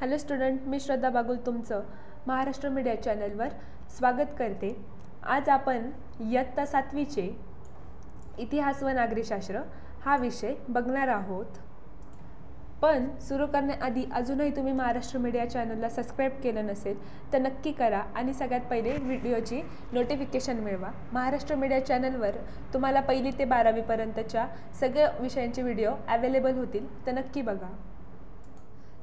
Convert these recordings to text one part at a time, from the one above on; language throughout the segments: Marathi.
हॅलो स्टुडंट, मी श्रद्धा बागुल तुमचं महाराष्ट्र मीडिया चॅनलवर स्वागत करते। आज आपण इयत्ता 7वीचे इतिहास व नागरिकशास्त्र हा विषय बघणार आहोत। पण सुरू करण्याआधी अजूनही तुम्ही महाराष्ट्र मीडिया चॅनलला सबस्क्राइब केलं नसेल तर नक्की करा आणि सगळ्यात पहिले व्हिडिओची नोटिफिकेशन मिळवा। महाराष्ट्र मीडिया चॅनलवर तुम्हाला 1ली ते 12वी पर्यंतच्या सगळ्या विषयांचे व्हिडिओ अवेलेबल होतील, तर नक्की बघा।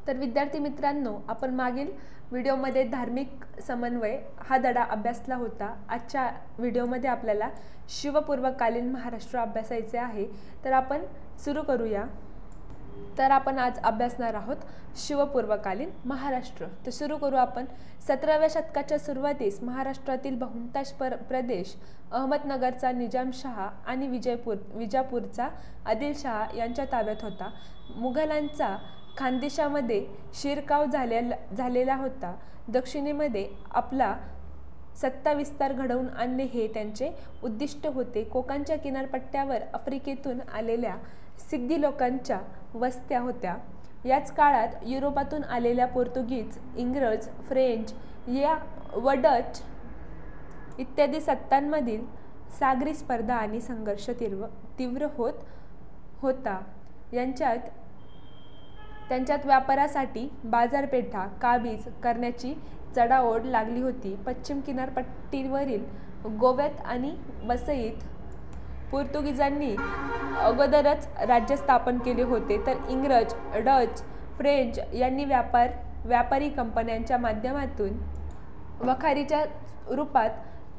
तर विद्यार्थी मित्रांनो, आपण मागील व्हिडिओमध्ये धार्मिक समन्वय हा धडा अभ्यासला होता। आजच्या व्हिडिओमध्ये आपल्याला शिवपूर्वकालीन महाराष्ट्र अभ्यासायचे आहे, तर आपण सुरू करूया। तर आपण आज अभ्यासणार आहोत शिवपूर्वकालीन महाराष्ट्र। तर सुरू करू आपण। 17व्या शतकाच्या सुरुवातीस महाराष्ट्रातील बहुतांश प्रदेश अहमदनगरचा निजामशाह आणि विजापूरचा आदिलशाह यांच्या ताब्यात होता। मुघलांचा खानदेशामध्ये शिरकाव झालेला होता। दक्षिणेमध्ये आपला सत्ता विस्तार घडवून आणणे हे त्यांचे उद्दिष्ट होते। कोकणच्या किनारपट्ट्यावर आफ्रिकेतून आलेल्या सिद्धी लोकांच्या वस्त्या होत्या। याच काळात युरोपातून आलेल्या पोर्तुगीज, इंग्रज, फ्रेंच व डच इत्यादी सत्तांमधील सागरी स्पर्धा आणि संघर्ष तीव्र होत होता। त्यांच्यात व्यापारासाठी बाजारपेठा काबीज करण्याची चढाओढ लागली होती। पश्चिम किनारपट्टीवरील गोव्यात आणि वसईत पोर्तुगीजांनी अगोदरच राज्य स्थापन केले होते, तर इंग्रज, डच, फ्रेंच यांनी व्यापारी कंपन्यांच्या माध्यमातून वखारीच्या रूपात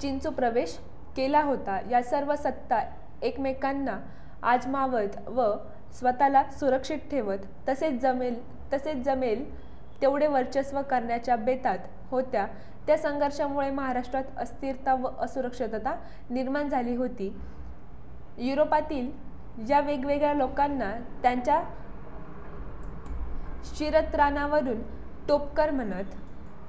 चीनचा प्रवेश केला होता। या सर्व सत्ता एकमेकांना आजमावत व स्वतःला सुरक्षित ठेवत तसेच जमेल तेवढे वर्चस्व करण्याच्या बेतात होत्या। त्या संघर्षामुळे महाराष्ट्रात अस्थिरता व असुरक्षितता निर्माण झाली होती। युरोपातील या वेगवेगळ्या लोकांना त्यांच्या शिरस्त्राणावरून टोपकर म्हणत।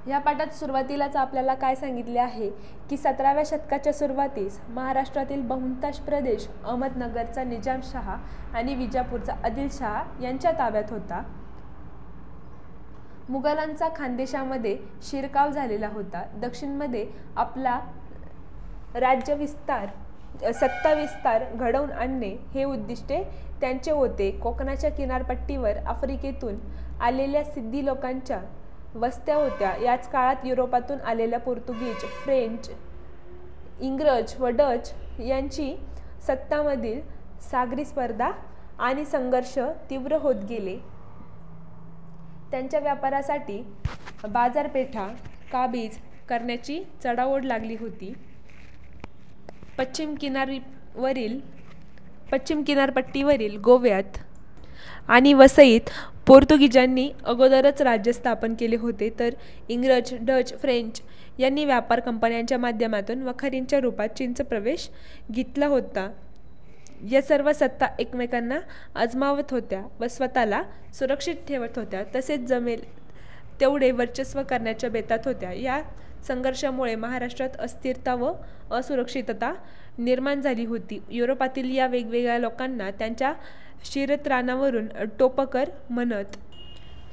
या पाठात सुरुवातीलाच आपल्याला काय सांगितले आहे की 17व्या शतकाच्या सुरुवातीस महाराष्ट्रातील बहुतांश प्रदेश अहमदनगरचा निजामशाह आणि विजापूरचा आदिलशाह यांच्या ताब्यात होता। मुघलांचा खानदेशामध्ये शिरकाव झालेला होता। दक्षिणमध्ये आपला सत्ता विस्तार घडवून आणणे हे उद्दिष्टे त्यांचे होते। कोकणाच्या किनारपट्टीवर आफ्रिकेतून आलेल्या सिद्धी लोकांच्या वस्त्या होत्या। याच काळात युरोपातून आलेल्या पोर्तुगीज, फ्रेंच, इंग्रज व डच यांची सत्तांमधील सागरी स्पर्धा आणि संघर्ष तीव्र होत गेले। त्यांच्या व्यापारासाठी बाजारपेठा काबीज करण्याची चढाओढ लागली होती। पश्चिम किनारपट्टीवरील गोव्यात आणि वसईत पोर्तुगीजांनी अगोदरच राज्य स्थापन केले होते, तर इंग्रज, डच, फ्रेंच यांनी व्यापार कंपन्यांच्या माध्यमातून वखारींच्या रूपात चीनचा प्रवेश घेतला होता। या सर्व सत्ता एकमेकांना आजमावत होत्या व स्वतःला सुरक्षित ठेवत होत्या, तसेच जमेल तेवढे वर्चस्व करण्याच्या बेतात होत्या। या संघर्षामुळे महाराष्ट्रात अस्थिरता व असुरक्षितता निर्माण झाली होती। युरोपातील या वेगवेगळ्या लोकांना त्यांच्या शिरस्त्राणावरून टोपकर म्हणत।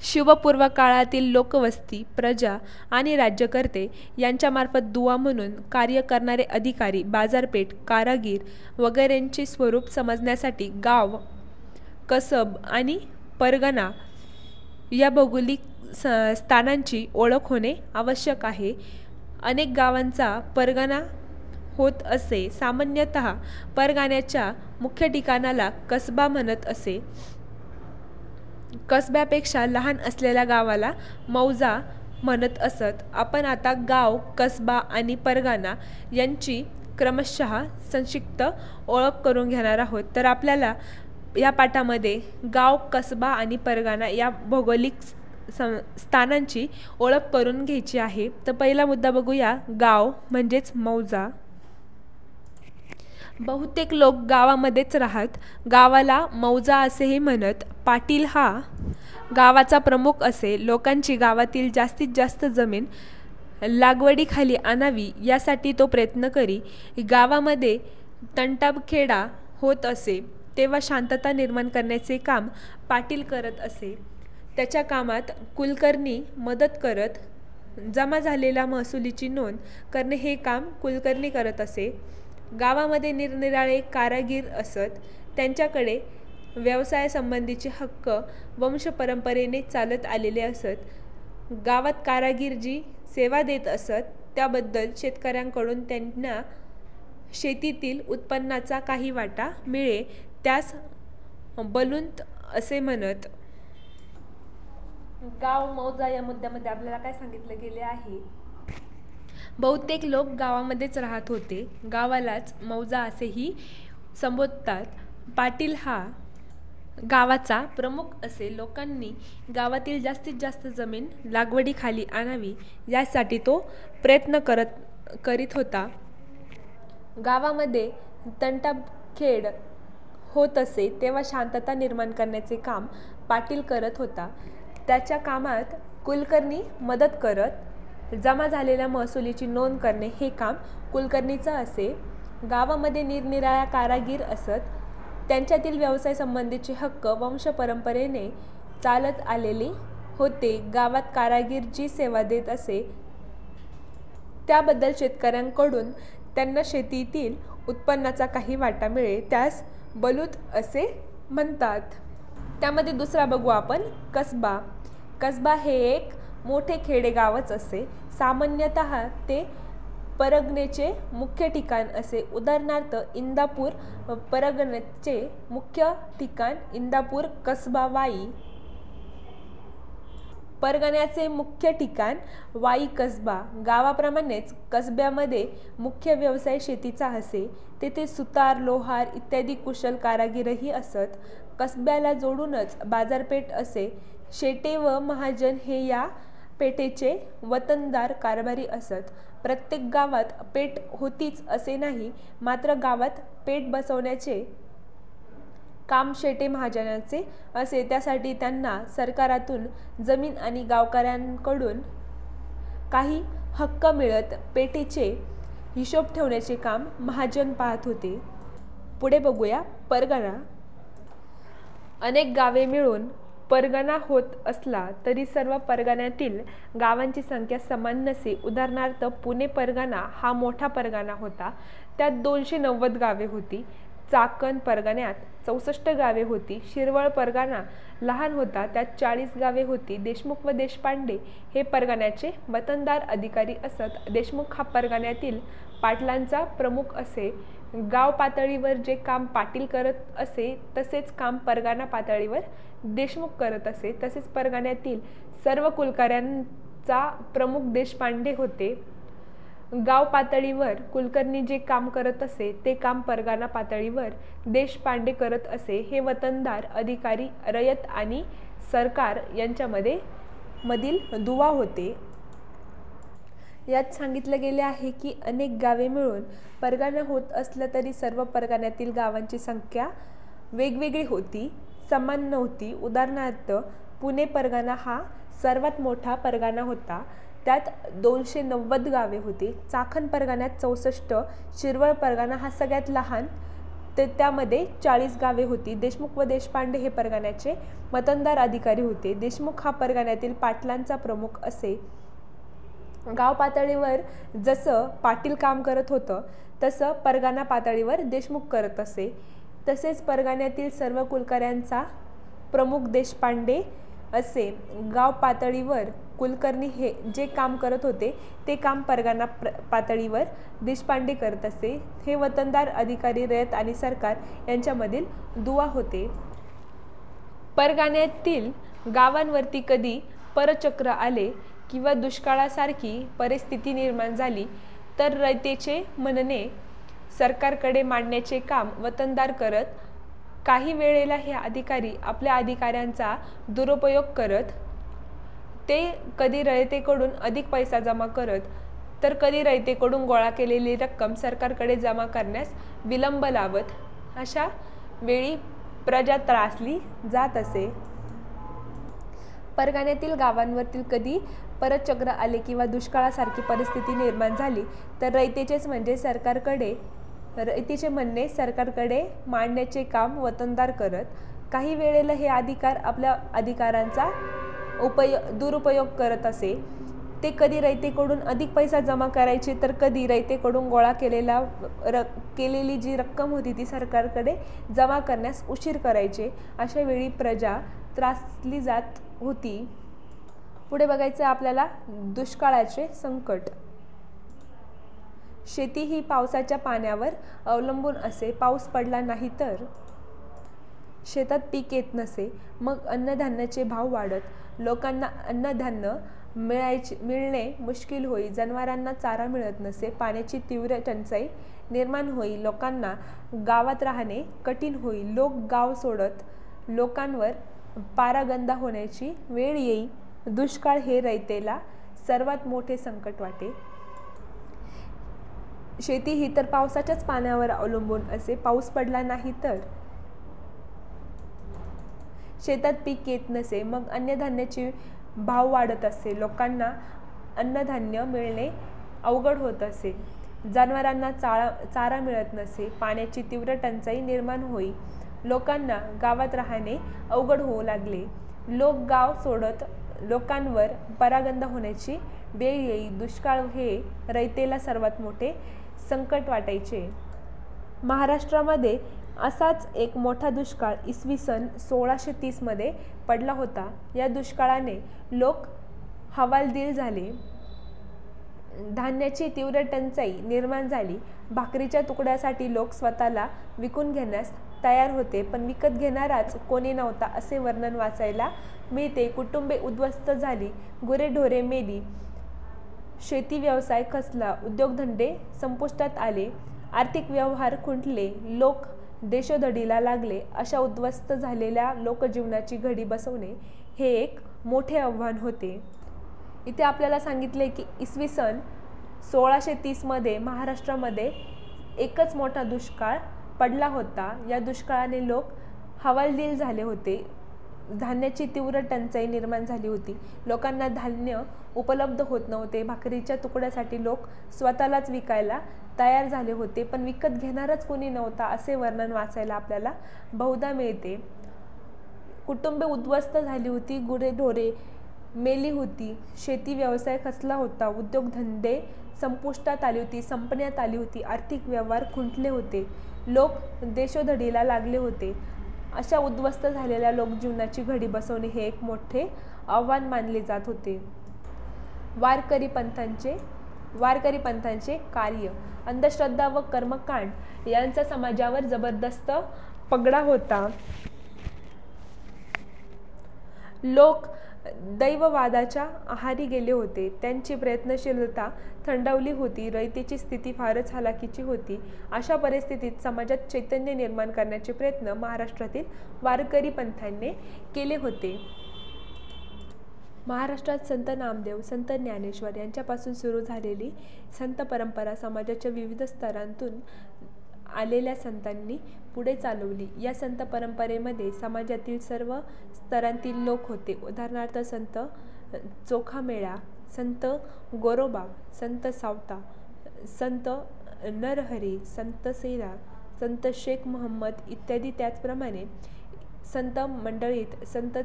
शिवपूर्व काळातील लोकवस्ती, प्रजा आणि राज्यकर्ते यांच्यामार्फत दुवा म्हणून कार्य करणारे अधिकारी, बाजारपेठ, कारागीर वगैरेंचे स्वरूप समजण्यासाठी गाव, कसब आणि परगणा या भौगोलिक स्थानांची ओळख होणे आवश्यक आहे। अनेक गावांचा परगणा होत असे। सामान्यतः परगण्याच्या मुख्य ठिकाणाला कसबा म्हणत असे। कसब्यापेक्षा लहान असलेल्या गावाला मौजा म्हणत असत। आपण आता गाव, कसबा आणि परगणा यांची क्रमशः संक्षिप्त ओळख करून घेणार आहोत। तर आपल्याला या पाठामध्ये गाव, कसबा आणि परगणा या भौगोलिक स्थानांची ओळख करून घ्यायची आहे। तर पहिला मुद्दा बघूया, गाव म्हणजेच मौजा। बहुतेक लोक गावामध्येच राहत गावाला मौजा असेही म्हणत। पाटील हा गावाचा प्रमुख असे। लोकांची गावातील जास्तीत जास्त जमीन लागवडीखाली आणावी यासाठी तो प्रयत्न करी। गावामध्ये तंटाखेडा होत असे तेव्हा शांतता निर्माण करण्याचे काम पाटील करत असे। त्याच्या कामात कुलकर्णी मदत करत जमा झालेल्या महसुलीची नोंद करणे हे काम कुलकर्णी करत असे. गावामध्ये निरनिराळे कारागीर असत. त्यांच्याकडे व्यवसायासंबंधीचे हक्क वंशपरंपरेने चालत आलेले असत. गावात कारागीर जी सेवा देत असत त्याबद्दल शेतकऱ्यांकडून त्यांना शेतीतील उत्पन्नाचा काही वाटा मिळे, त्यास बलूंत असे म्हणत. गाव मौजा या मुद्द्यामध्ये आपल्याला काय सांगितलं गेले आहे? बहुतेक लोक गावामध्येच राहत होते. गावालाच मौजा असेही संबोधतात. पाटील हा गावाचा प्रमुख असे. लोकांनी गावातील जास्तीत जास्त जमीन लागवडीखाली आणावी यासाठी तो प्रयत्न करीत होता. गावामध्ये तंटाखेड होत असे तेव्हा शांतता निर्माण करण्याचे काम पाटील करत होता. त्याच्या कामात कुलकर्णी मदत करत जमा झालेल्या महसुलीची नोंद करणे हे काम कुलकर्णीचं असे. गावामध्ये निरनिराळ्या कारागीर असत. त्यांच्यातील व्यवसाय संबंधीचे हक्क वंशपरंपरेने चालत आलेले होते. गावात कारागीर जी सेवा देत असे त्याबद्दल शेतकऱ्यांकडून त्यांना शेतीतील उत्पन्नाचा काही वाटा मिळे, त्यास बलूत असे म्हणतात. त्यामध्ये दुसरा बघू आपण, कसबा. कसबा हे एक मोठे खेडेगावच असे. सामान्यतः ते परगणेचे मुख्य ठिकाण असे. उदाहरणार्थ इंदापूर परगणेचे मुख्य ठिकाण इंदापूर, कसबा वाई परगण्याचे मुख्य ठिकाण वाई कसबा. गावाप्रमाणेच कसब्यामध्ये मुख्य व्यवसाय शेतीचा असे. तेथे सुतार, लोहार इत्यादी कुशल कारागीरही असत. कसब्याला जोडूनच बाजारपेठ असे. शेटे व महाजन हे या पेठेचे वतनदार कारभारी असत. प्रत्येक गावात पेठ होतीच असे नाही, मात्र गावात पेठ बसवण्याचे काम शेटे महाजनाचे असे. त्यासाठी त्यांना सरकारातून जमीन आणि गावकऱ्यांकडून काही हक्क मिळत. पेठेचे हिशोब ठेवण्याचे काम महाजन पाहत होते. पुढे बघूया, परगणा. अनेक गावे मिळून परगणा होत असला तरी सर्व परगण्यातील गावांची संख्या समान नसे. उदाहरणार्थ पुणे परगणा हा मोठा परगणा होता. त्यात 290 गावे होती. चाकण परगण्यात 64 गावे होती. शिरवळ परगणा लहान होता. त्यात 40 गावे होती. देशमुख व देशपांडे हे परगण्याचे वतनदार अधिकारी असत. देशमुख हा परगण्यातील पाटलांचा प्रमुख असे. गाव पातळीवर जे काम पाटील करत असे तसेच काम परगणा पातळीवर देशमुख करत असे. तसेच परगण्यातील सर्व कुलकर्ण्यांचा प्रमुख देशपांडे होते. गाव पातळीवर कुलकर्णी जे काम करत असे ते काम परगणा पातळीवर देशपांडे करत असे. हे वतनदार अधिकारी रयत आणि सरकार यांच्यामध्ये मधील दुवा होते. यात सांगितले गेले आहे की अनेक गावे मिळून परगणा होत असला तरी सर्व परगण्यातील गावांची संख्या वेगवेगळी होती, समान नव्हती. उदाहरणार्थ पुणे परगणा हा सर्वात मोठा परगणा होता. त्यात 290 गावे होती. चाकण परगण्यात 64, शिरवळ परगणा हा सगळ्यात लहान, त्यामध्ये 40 गावे होती. देशमुख व देशपांडे हे परगण्याचे वतनदार अधिकारी होते. देशमुख हा परगण्यातील पाटलांचा प्रमुख असे. गाव पातळीवर जसं पाटील काम करत होतं तसं परगणा पातळीवर देशमुख करत असे. तसेच परगण्यातील सर्व कुलकर्ण्यांचा प्रमुख देशपांडे असे. गाव पातळीवर कुलकर्णी हे जे काम करत होते ते काम परगणा पातळीवर देशपांडे करत असे. हे वतनदार अधिकारी रयत आणि सरकार यांच्यामधील दुवा होते. परगण्यातील गावांवरती कधी परचक्र आले किंवा दुष्काळासारखी परिस्थिती निर्माण झाली तर रयतेचे म्हणणे सरकारकडे मांडण्याचे काम वतनदार करत. काही वेळेला हे अधिकारी आपल्या अधिकाऱ्यांचा दुरुपयोग करत. ते कधी रयतेकडून अधिक पैसा जमा करत तर कधी रयतेकडून गोळा केलेली रक्कम सरकारकडे जमा करण्यास विलंब लावत. अशा वेळी प्रजा त्रासली जात असे. परगण्यातील गावांवरती कधी परचक्र आले किंवा दुष्काळासारखी परिस्थिती निर्माण झाली तर रयतेचे म्हणणे सरकारकडे मांडण्याचे काम वतनदार करत. काही वेळेला हे अधिकार आपल्या अधिकारांचा दुरुपयोग करत असे। ते कधी रयतेकडून अधिक पैसा जमा करायचे तर कधी रयतेकडून गोळा केलेली जी रक्कम होती ती सरकारकडे जमा करण्यास उशीर करायचे। अशा वेळी प्रजा त्रासली जात होती। पुढे बघायचं आपल्याला दुष्काळाचे संकट। शेती ही पावसाच्या पाण्यावर अवलंबून असे। पाऊस पडला नाही तर शेतात पीक येत नसे। मग अन्नधान्याचे भाव वाढत, लोकांना अन्नधान्य मिळणे मुश्किल होई। जनावरांना चारा मिळत नसे। पाण्याची तीव्र टंचाई निर्माण होई। लोकांना गावात राहणे कठीण होई। लोक गाव सोडत, लोकांवर पारागंदा होण्याची वेळ येई। दुष्काळ हे रयतेला सर्वात मोठे संकट वाटे। शेती ही तर पावसाच्याच पाण्यावर अवलंबून असे। पाऊस पडला नाही तर शेतात पीक येत नसे। मग अन्नधान्याचे भाव वाढत असे। लोकांना अन्नधान्य मिळणे अवघड होत असे। जनावरांना चारा मिळत नसे। पाण्याची तीव्र टंचाई निर्माण होई। लोकांना गावात राहणे अवघड होऊ लागले। लोक गाव सोडत, लोकांवर परागंदा होण्याची वेळ येई। दुष्काळ हे रयतेला सर्वात मोठे संकट वाटायचे। महाराष्ट्रामध्ये असाच एक मोठा दुष्काळ इसवी सन 1630 मध्ये पडला होता। या दुष्काळाने लोक हवालदिल झाले। धान्याची तीव्र टंचाई निर्माण झाली। भाकरीच्या तुकड्यासाठी लोक स्वतःला विकून घेण्यास तयार होते, पण विकत घेणाराच कोणी नव्हता असे वर्णन वाचायला मिळते। कुटुंबे उद्ध्वस्त झाली, गुरेढोरे मेली, शेती व्यवसाय खचला, उद्योगधंदे संपुष्टात आले, आर्थिक व्यवहार खुंटले, लोक देशोधडीला लागले। अशा उद्ध्वस्त झालेल्या लोकजीवनाची घडी बसवणे हे एक मोठे आव्हान होते। इथे आपल्याला सांगितले की इसवी सन 1630 मध्ये महाराष्ट्रामध्ये एकच मोठा दुष्काळ पडला होता। या दुष्काळाने लोक हवालदिल झाले होते। धान्याची तीव्र टंचाई निर्माण झाली होती। लोकांना धान्य उपलब्ध होत नव्हते। भाकरीच्या तुकड्यासाठी लोक स्वतःलाच विकायला तयार झाले होते, पण विकत घेणारच कोणी नव्हता असे वर्णन वाचायला आपल्याला बहुधा मिळते। कुटुंबे उद्ध्वस्त झाली होती, गुरेढोरे मेली होती, शेती व्यवसाय खचला होता, उद्योगधंदे संपुष्टात आली होती, संपण्यात आली होती, आर्थिक व्यवहार खुंटले होते, लोक देशोधडीला लागले होते। अशा उद्ध्वस्त झालेल्या लोकजीवनाची घडी बसवणे हे एक मोठे आव्हान मानले जात होते। वारकरी पंथांचे कार्य। अंधश्रद्धा व कर्मकांड यांचा समाजावर जबरदस्त पगडा होता। लोक दैववादाच्या आहारी गेले होते। त्यांची प्रयत्नशीलता थंडावली होती। रयतेची स्थिती फारच हलाखीची होती। अशा परिस्थितीत समाजात चैतन्य निर्माण करण्याचे प्रयत्न महाराष्ट्रातील वारकरी पंथांनी केले होते। महाराष्ट्रात संत नामदेव, संत ज्ञानेश्वर यांच्यापासून सुरू झालेली संत परंपरा समाजाच्या विविध स्तरांतून आलेल्या संतांनी पुढे चालवली। या संत परंपरेमध्ये समाजातील सर्व स्तरांतील लोक होते। उदाहरणार्थ संत चोखामेळा, संत गोरोबा, संत सावता, संत नरहरी, संत सेरा, संत शेख महम्मद इत्यादी। त्याचप्रमाणे संत मंडळीत संत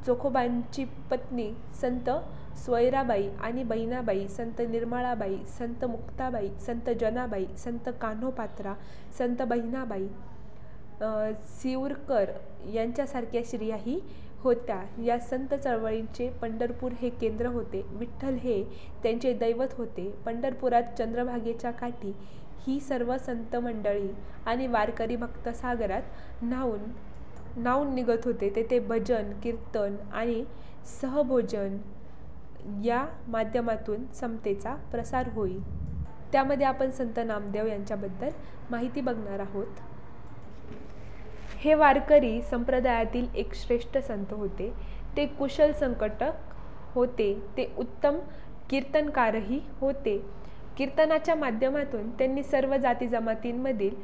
चोखोबांची पत्नी संत सोयराबाई आणि बहिणाबाई, संत निर्मळाबाई, संत मुक्ताबाई, संत जनाबाई, संत कान्होपात्रा, संत बहिणाबाई, सिवरकर यांच्यासारख्या स्त्रियाही होत्या। या संत चळवळींचे पंढरपूर हे केंद्र होते। विठ्ठल हे त्यांचे दैवत होते। पंढरपुरात चंद्रभागेच्या काठी ही सर्व संत मंडळी आणि वारकरी भक्त सागरात न्हाऊन निघत होते। तेथे भजन, कीर्तन आणि सहभोजन या माध्यमातून समतेचा प्रसार होई। त्यामध्ये आपण संत नामदेव यांच्याबद्दल माहिती बघणार आहोत। हे वारकरी संप्रदायातील एक श्रेष्ठ संत होते। ते कुशल संकटक होते। ते उत्तम कीर्तनकारही होते। कीर्तनाच्या माध्यमातून त्यांनी सर्व जाती जमातींमधील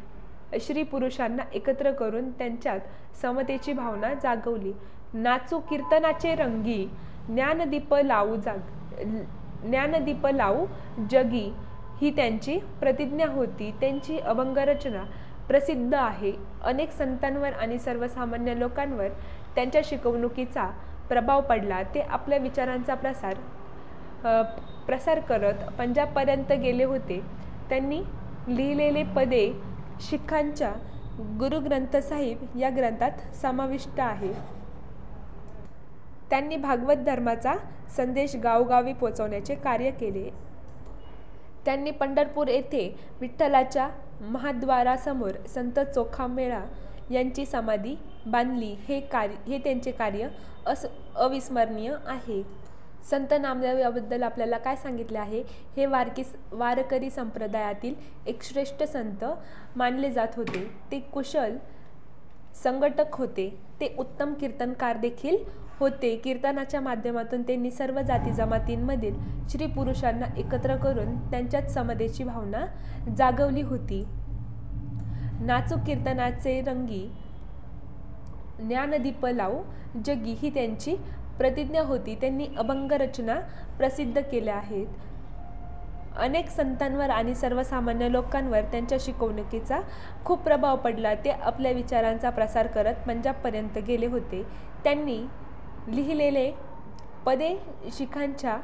स्त्री पुरुषांना एकत्र करून त्यांच्यात समतेची भावना जागवली। नाचू कीर्तनाचे रंगी, ज्ञानदीप लावू जगी ही त्यांची प्रतिज्ञा होती। त्यांची अभंगरचना प्रसिद्ध आहे। अनेक संतांवर आणि सर्वसामान्य लोकांवर त्यांच्या शिकवणुकीचा प्रभाव पडला ते आपल्या विचारांचा प्रसार करत पंजाबपर्यंत गेले होते. त्यांनी लिहिलेले पदे शीखांच्या गुरु ग्रंथ साहिब या ग्रंथात समाविष्ट आहे. त्यांनी भागवत धर्माचा संदेश गावोगावी पोचवण्याचे कार्य केले. त्यांनी पंढरपूर येथे विठ्ठलाच्या महाद्वारासमोर संत चोखामेळा यांची समाधी बांधली. हे त्यांचे कार्य अविस्मरणीय आहे. संत नामदेव याबद्दल आपल्याला काय सांगितले आहे? हे वारकरी संप्रदायातील एक श्रेष्ठ संत मानले जात होते. ते कुशल संघटक होते. ते उत्तम कीर्तनकार देखील होते. कीर्तनाच्या माध्यमातून त्यांनी सर्व जाती जमातींमधील स्त्री पुरुषांना एकत्र करून त्यांच्यात समतेची भावना जागवली होती. नाचू कीर्तनाचे रंगी ज्ञानदीप लावू जगी ही त्यांची प्रतिज्ञा होती. त्यांनी अभंग रचना प्रसिद्ध केल्या आहेत. अनेक संतांवर आणि सर्वसामान्य लोकांवर त्यांच्या शिकवणुकीचा खूप प्रभाव पडला. ते आपल्या विचारांचा प्रसार करत पंजाबपर्यंत गेले होते. त्यांनी लिहिलेले पदे शीखांच्या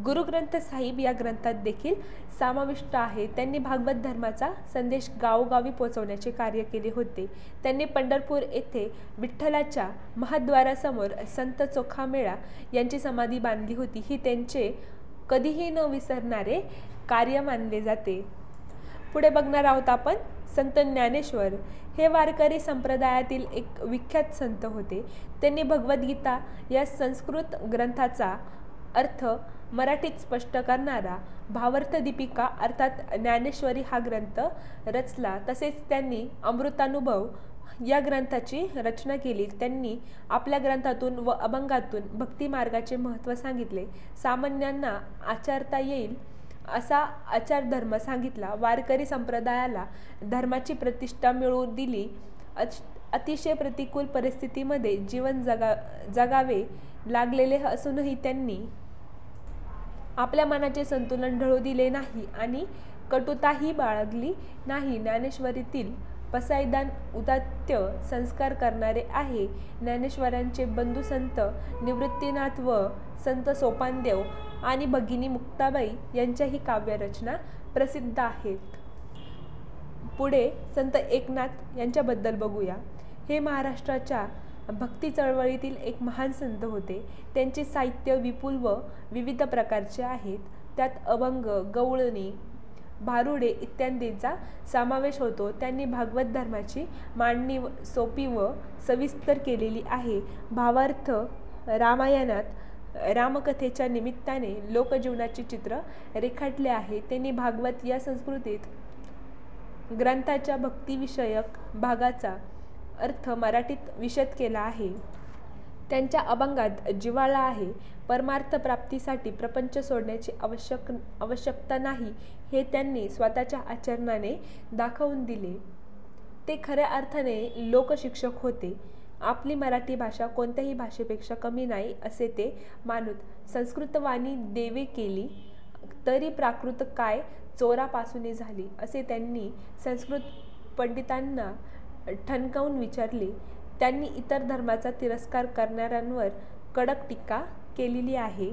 गुरुग्रंथ साहिब या ग्रंथात देखील समाविष्ट आहे. त्यांनी भागवत धर्माचा संदेश गावोगावी पोचवण्याचे कार्य केले होते. त्यांनी पंढरपूर येथे विठ्ठलाच्या महाद्वारासमोर संत चोखामेळा यांची समाधी बांधली होती. ही त्यांचे कधीही न विसरणारे कार्य मानले जाते. पुढे बघणार आहोत आपण संत ज्ञानेश्वर. हे वारकरी संप्रदायातील एक विख्यात संत होते. त्यांनी भगवद्गीता या संस्कृत ग्रंथाचा अर्थ मराठीत स्पष्ट करणारा भावार्थ दीपिका अर्थात ज्ञानेश्वरी हा ग्रंथ रचला. तसेच त्यांनी अमृतानुभव या ग्रंथाची रचना केली. त्यांनी आपल्या ग्रंथातून व अभंगातून भक्ती मार्गाचे महत्त्व सांगितले. सामान्यांना आचरता येईल असा आचार धर्म सांगितला. वारकरी संप्रदायाला धर्माची प्रतिष्ठा मिळवून दिली. अतिशय प्रतिकूल परिस्थितीमध्ये जीवन जगावे लागलेले असूनही त्यांनी आपल्या मनाचे संतुलन ढळू दिले नाही आणि कटुताही बाळगली नाही. ज्ञानेश्वरीतील पसायदान उदात्त संस्कार करणारे आहे. ज्ञानेश्वरांचे बंधू संत निवृत्तीनाथ व संत सोपानदेव आणि भगिनी मुक्ताबाई यांच्याही काव्यरचना प्रसिद्ध आहेत. पुढे संत एकनाथ यांच्याबद्दल बघूया. हे महाराष्ट्राच्या भक्ती चळवळीतील एक महान संत होते. त्यांचे साहित्य विपुल व विविध प्रकारचे आहेत. त्यात अभंग, गवळणी, भारुडे इत्यादींचा समावेश होतो. त्यांनी भागवत धर्माची मांडणी सोपी व सविस्तर केलेली आहे. भावार्थ रामायणात रामकथेच्या निमित्ताने लोकजीवनाचे चित्र रेखाटले आहे. त्यांनी भागवत या संस्कृतीत ग्रंथाच्या भक्तिविषयक भागाचा अर्थ मराठीत विशद केला आहे. त्यांच्या अभंगात जिव्हाळा आहे. परमार्थ प्राप्तीसाठी प्रपंच सोडण्याची आवश्यकता नाही हे त्यांनी स्वतःच्या आचरणाने दाखवून दिले. ते खऱ्या अर्थाने लोकशिक्षक होते. आपली मराठी भाषा कोणत्याही भाषेपेक्षा कमी नाही असे ते मानत. संस्कृत वाणी देवे केली तरी प्राकृत काय चोरापासून झाली असे त्यांनी संस्कृत पंडितांना ठणकावून विचारले. त्यांनी इतर धर्माचा तिरस्कार करणाऱ्यांवर कडक टीका केलेली आहे.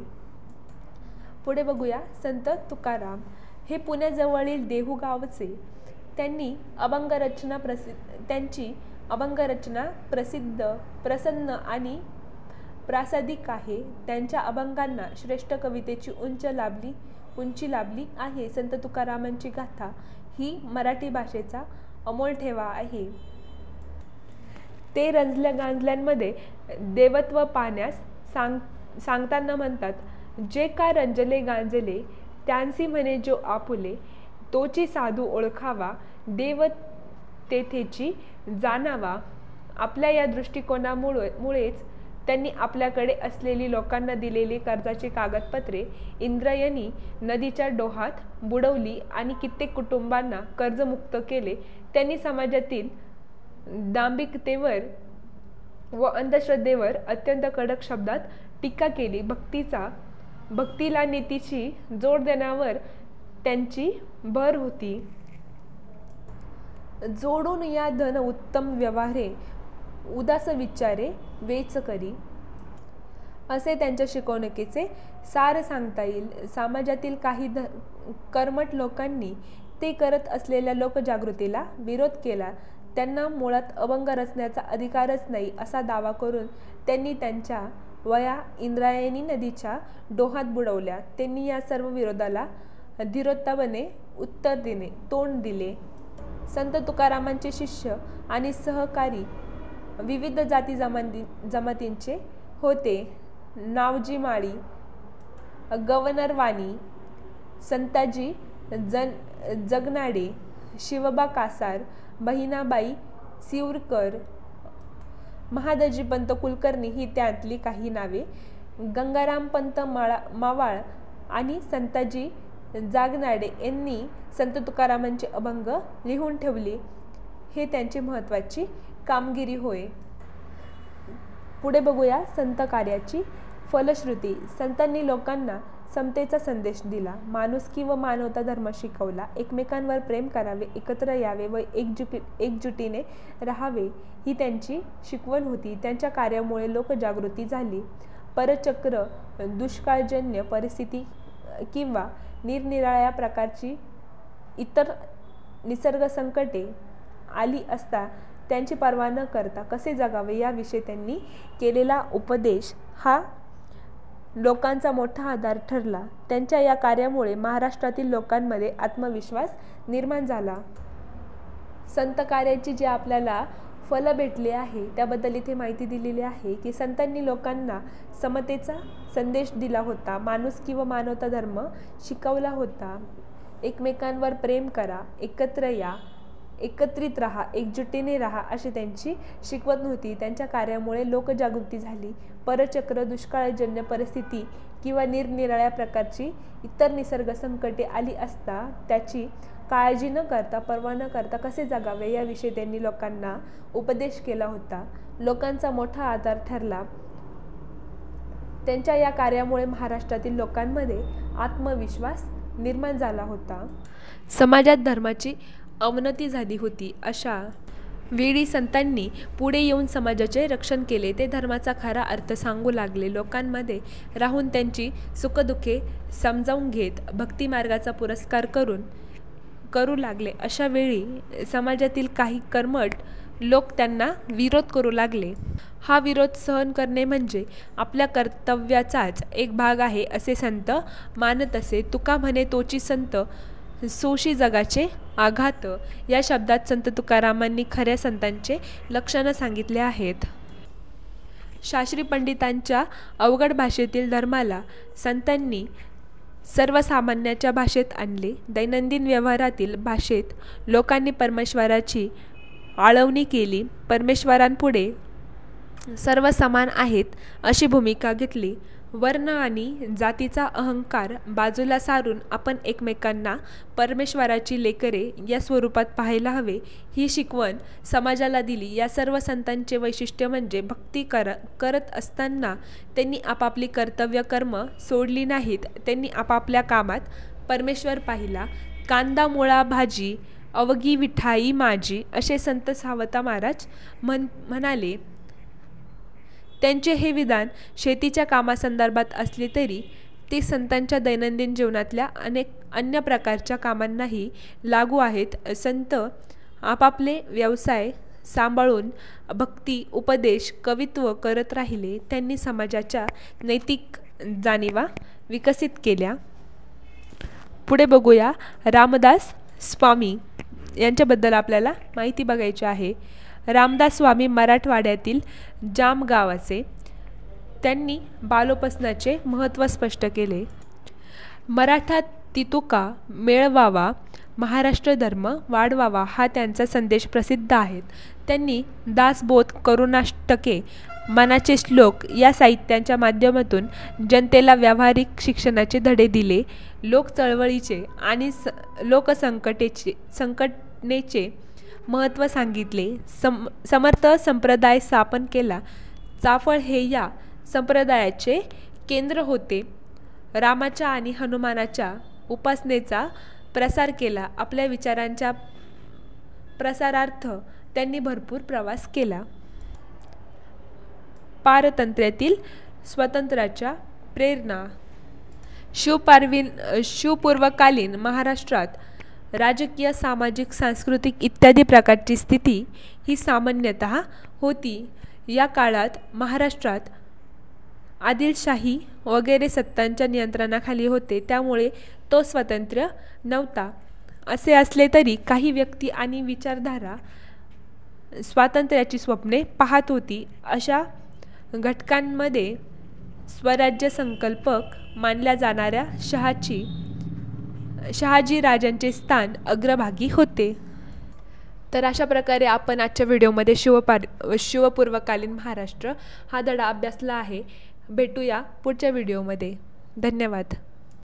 पुढे बघूया संत तुकाराम. हे पुण्याजवळील देहू गावचे. त्यांची अभंगरचना प्रसिद्ध, प्रसन्न आणि प्रासादिक आहे. त्यांच्या अभंगांना श्रेष्ठ कवितेची उंची लाभली आहे. संत तुकारामांची गाथा ही मराठी भाषेचा अमोल ठेवा आहे. ते रंजल्या गांजल्यांमध्ये देवत्व पाहण्यास सांगताना म्हणतात, जे का रंजले गांजले त्यांसी म्हणे जो आपुले, तोची साधू ओळखावा देव तेथेची जाणावा. आपल्या या दृष्टिकोनामुळेच त्यांनी आपल्याकडे असलेली लोकांना दिलेली कर्जाची कागदपत्रे इंद्रायणी नदीच्या डोहात बुडवली आणि कित्येक कुटुंबांना कर्जमुक्त केले. त्यांनी समाजातील दांभिकतेवर व अंधश्रद्धेवर अत्यंत कडक शब्दात टीका केली. भक्तीला नीतीची जोड देण्यावर त्यांची भर होती. जोडून या धन उत्तम व्यवहारे उदास विचारे वेच करी. असे त्यांच्या शिकवणुकीचे सार सांगता येईल. समाजातील काही कर्मठ लोकांनी ते करत असलेल्या लोकजागृतीला विरोध केला. त्यांना मुळात अभंग रचण्याचा अधिकारच नाही असा दावा करून त्यांनी त्यांच्या वया इंद्रायणी नदीच्या डोहात बुडवल्या. त्यांनी या सर्व विरोधाला धीरोत्तमाने उत्तर तोंड दिले. संत तुकारामांचे शिष्य आणि सहकारी विविध जाती जमातींचे होते. नावजी माळी, गव्हर्नर वाणी, संताजी जगनाडे, शिवबा कासार, बहिणाबाई सिवरकर, महादजी पंत कुलकर्णी ही त्यातली काही नावे. गंगाराम पंत मावाळ आणि संताजी जागनाडे यांनी संत तुकारामांचे अभंग लिहून ठेवले. हे त्यांची महत्त्वाची कामगिरी होय. पुढे बघूया संत कार्याची फलश्रुती. संतांनी लोकांना समतेचा संदेश दिला, माणुसकी व मानवता धर्म शिकवला, एकमेकांवर प्रेम करावे, एकत्र यावे व एकजुटीने राहावे ही त्यांची शिकवण होती. त्यांच्या कार्यामुळे लोकजागृती झाली. परचक्र, दुष्काळजन्य परिस्थिती किंवा निरनिराळ्या प्रकारची इतर निसर्ग संकटे आली असता त्यांची पर्वा न करता कसे जगावे याविषयी त्यांनी केलेला उपदेश हा लोकांचा मोठा आधार ठरला. त्यांच्या या कार्यामुळे महाराष्ट्रातील लोकांमध्ये आत्मविश्वास निर्माण झाला. संत कार्याची जी आपल्याला फल भेटले आहे त्याबद्दल इथे माहिती दिलेली आहे की संतांनी लोकांना समतेचा संदेश दिला होता, माणुसकी व मानवता धर्म शिकवला होता, एकमेकांवर प्रेम करा, एकत्र या, एकत्रित राहा, एकजुटीने राहा अशी त्यांची शिकवण होती. त्यांच्या कार्यामुळे लोकजागृती झाली. परचक्र, दुष्काळजन्य परिस्थिती किंवा निरनिराळ्या प्रकारची इतर निसर्ग संकटे आली असता त्याची काळजी न करता, पर्वा न करता कसे जगावे याविषयी त्यांनी लोकांना उपदेश केला होता. लोकांचा मोठा आधार ठरला. त्यांच्या या कार्यामुळे महाराष्ट्रातील लोकांमध्ये आत्मविश्वास निर्माण झाला होता. समाजात धर्माची अवनती झाली होती. अशा वेळी संतांनी पुढे येऊन समाजाचे रक्षण केले. ते धर्माचा खरा अर्थ सांगू लागले. लोकांमध्ये राहून त्यांची सुखदुःखे समजावून घेत भक्तिमार्गाचा पुरस्कार करू लागले. अशा वेळी समाजातील काही कर्मठ लोक त्यांना विरोध करू लागले. हा विरोध सहन करणे म्हणजे आपल्या कर्तव्याचाच एक भाग आहे असे संत मानत असे. तुका म्हणे तोची संत, सोशी जगाचे आघात या शब्दात संत तुकारामांनी खऱ्या संतांचे लक्षण सांगितले आहेत. शास्त्री पंडितांच्या अवघड भाषेतील धर्माला संतांनी सर्वसामान्याच्या भाषेत आणले. दैनंदिन व्यवहारातील भाषेत लोकांनी परमेश्वराची आळवणी केली. परमेश्वरांपुढे सर्व समान आहेत अशी भूमिका घेतली. वर्ण आणि जातीचा अहंकार बाजूला सारून आपण एकमेकांना परमेश्वराची लेकरे या स्वरूपात पाहायला हवे ही शिकवण समाजाला दिली. या सर्व संतांचे वैशिष्ट्य म्हणजे भक्ती करत असताना त्यांनी आपापली कर्तव्य कर्म सोडली नाहीत. त्यांनी आपापल्या कामात परमेश्वर पाहिला. कांदा मुळा भाजी अवघी विठाई माझी असे संत सावता महाराज म्हणाले. त्यांचे हे विधान शेतीच्या कामासंदर्भात असले तरी ते संतांच्या दैनंदिन जीवनातल्या अनेक अन्य प्रकारच्या कामांनाही लागू आहेत. संत आपापले व्यवसाय सांभाळून भक्ती, उपदेश, कवित्व करत राहिले. त्यांनी समाजाच्या नैतिक जाणीवा विकसित केल्या. पुढे बघूया रामदास स्वामी यांच्याबद्दल आपल्याला माहिती बघायची आहे. रामदास स्वामी मराठवाड्यातील जाम गावाचे. त्यांनी बालोपासनाचे महत्त्व स्पष्ट केले. मराठा तितुका मेळवावा, महाराष्ट्र धर्म वाढवावा हा त्यांचा संदेश प्रसिद्ध आहे. त्यांनी दासबोध, करुणाष्टके, मनाचे श्लोक या साहित्यांच्या माध्यमातून जनतेला व्यावहारिक शिक्षणाचे धडे दिले. लोक चळवळीचे आणि संघटनेचे महत्त्व सांगितले. समर्थ संप्रदाय स्थापन केला. चाफळ हे या संप्रदायाचे केंद्र होते. रामाच्या आणि हनुमानाच्या उपासनेचा प्रसार केला. आपल्या विचारांच्या प्रसारार्थ त्यांनी भरपूर प्रवास केला. पारतंत्र्यातील स्वातंत्र्याच्या प्रेरणा. शिवपूर्वकालीन महाराष्ट्रात राजकीय, सामाजिक, सांस्कृतिक इत्यादी प्रकारची स्थिती ही सामान्यतः होती. या काळात महाराष्ट्रात आदिलशाही वगैरे सत्तांच्या नियंत्रणाखाली होते, त्यामुळे तो स्वतंत्र नव्हता. असे असले तरी काही व्यक्ती आणि विचारधारा स्वातंत्र्याची स्वप्ने पाहत होती. अशा घटकांमध्ये स्वराज्य संकल्पक मानल्या जाणाऱ्या शहाजी राजांचे स्थान अग्रभागी होते. तर अशा प्रकारे आपण आजच्या व्हिडिओमध्ये शिवपूर्वकालीन महाराष्ट्र हा धडा अभ्यासला आहे. भेटूया पुढच्या व्हिडिओमध्ये. धन्यवाद.